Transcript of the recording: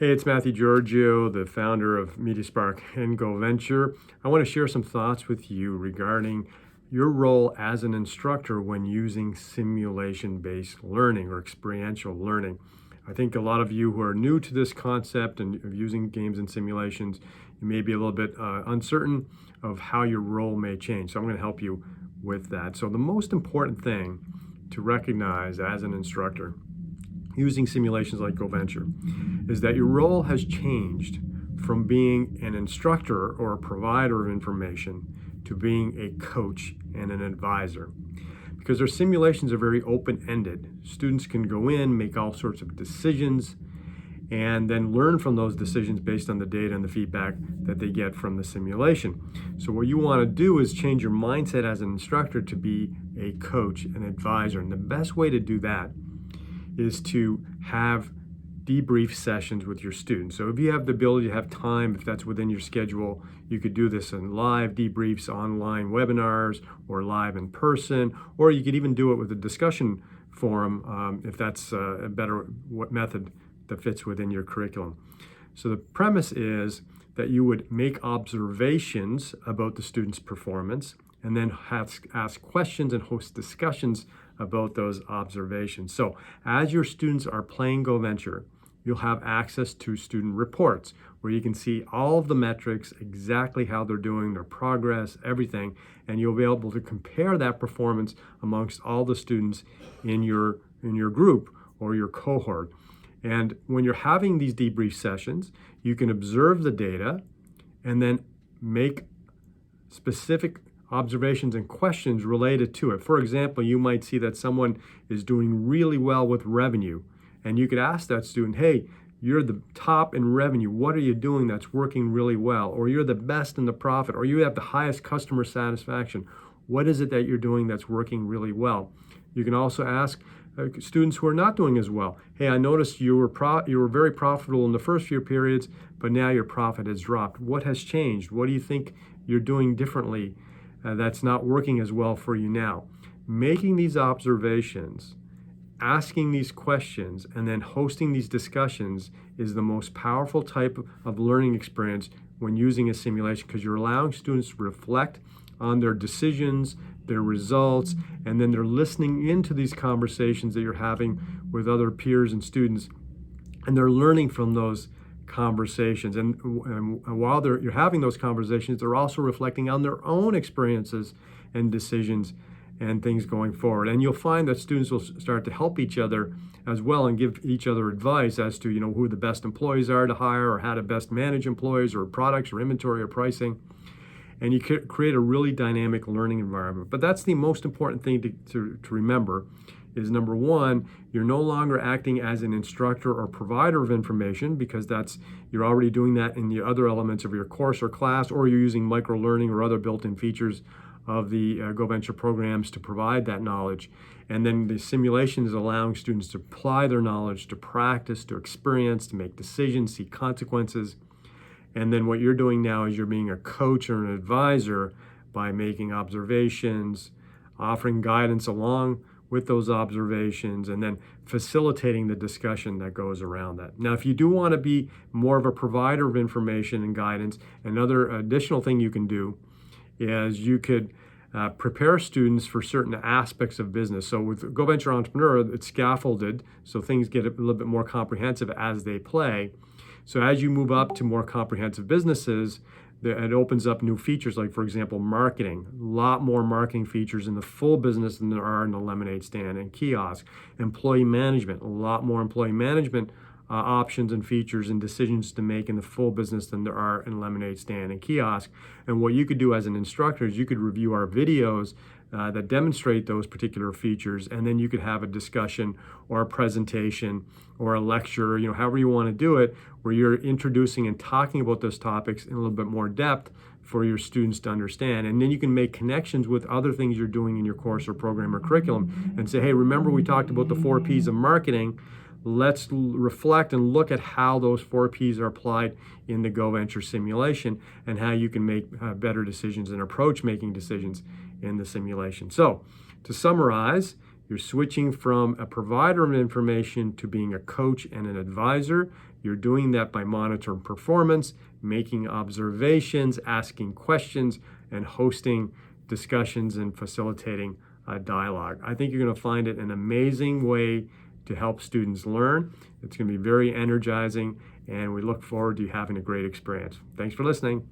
Hey, it's Matthew Giorgio, the founder of MediaSpark and GoVenture. I want to share some thoughts with you regarding your role as an instructor when using simulation-based learning or experiential learning. I think a lot of you who are new to this concept and of using games and simulations, you may be a little bit uncertain of how your role may change. So I'm going to help you with that. So the most important thing to recognize as an instructor using simulations like GoVenture is that your role has changed from being an instructor or a provider of information to being a coach and an advisor. Because our simulations are very open-ended. Students can go in, make all sorts of decisions, and then learn from those decisions based on the data and the feedback that they get from the simulation. So what you want to do is change your mindset as an instructor to be a coach, an advisor. And the best way to do that is to have debrief sessions with your students. So if you have the ability to have time, if that's within your schedule, you could do this in live debriefs, online webinars, or live in person, or you could even do it with a discussion forum if that's a better method that fits within your curriculum. So the premise is that you would make observations about the student's performance and then ask questions and host discussions about those observations. So as your students are playing GoVenture, you'll have access to student reports where you can see all of the metrics, exactly how they're doing, their progress, everything, and you'll be able to compare that performance amongst all the students in your group or your cohort. And when you're having these debrief sessions, you can observe the data and then make specific observations and questions related to it. For example, you might see that someone is doing really well with revenue, and you could ask that student, hey, you're the top in revenue. What are you doing that's working really well? Or you're the best in the profit, or you have the highest customer satisfaction. What is it that you're doing that's working really well? You can also ask students who are not doing as well. Hey, I noticed you were very profitable in the first few periods, but now your profit has dropped. What has changed? What do you think you're doing differently that's not working as well for you now? Making these observations, asking these questions, and then hosting these discussions is the most powerful type of learning experience when using a simulation, because you're allowing students to reflect on their decisions, their results, and then they're listening into these conversations that you're having with other peers and students, and they're learning from those conversations. And while you're having those conversations, they're also reflecting on their own experiences and decisions and things going forward. And you'll find that students will start to help each other as well and give each other advice as to, who the best employees are to hire, or how to best manage employees, or products, or inventory, or pricing. And you create a really dynamic learning environment. But that's the most important thing to remember is, number one, you're no longer acting as an instructor or provider of information, because you're already doing that in the other elements of your course or class, or you're using micro-learning or other built-in features of the GoVenture programs to provide that knowledge. And then the simulation is allowing students to apply their knowledge, to practice, to experience, to make decisions, see consequences. And then what you're doing now is you're being a coach or an advisor by making observations, offering guidance along with those observations, and then facilitating the discussion that goes around that. Now, if you do want to be more of a provider of information and guidance, another additional thing you can do is you could prepare students for certain aspects of business. So with GoVenture Entrepreneur, it's scaffolded, so things get a little bit more comprehensive as they play. So as you move up to more comprehensive businesses, it opens up new features, like, for example, marketing. A lot more marketing features in the full business than there are in the lemonade stand and kiosk. Employee management, a lot more employee management options and features and decisions to make in the full business than there are in lemonade stand and kiosk. And what you could do as an instructor is you could review our videos that demonstrate those particular features, and then you could have a discussion or a presentation or a lecture, however you want to do it, where you're introducing and talking about those topics in a little bit more depth for your students to understand. And then you can make connections with other things you're doing in your course or program or curriculum and say, hey, remember we talked about the 4 Ps of marketing? Let's reflect and look at how those 4 Ps are applied in the GoVenture simulation, and how you can make better decisions and approach making decisions in the simulation. So to summarize, You're switching from a provider of information to being a coach and an advisor. You're doing that by monitoring performance, making observations, asking questions, and hosting discussions and facilitating a dialogue. I think you're going to find it an amazing way to help students learn. It's going to be very energizing, and we look forward to you having a great experience. Thanks for listening.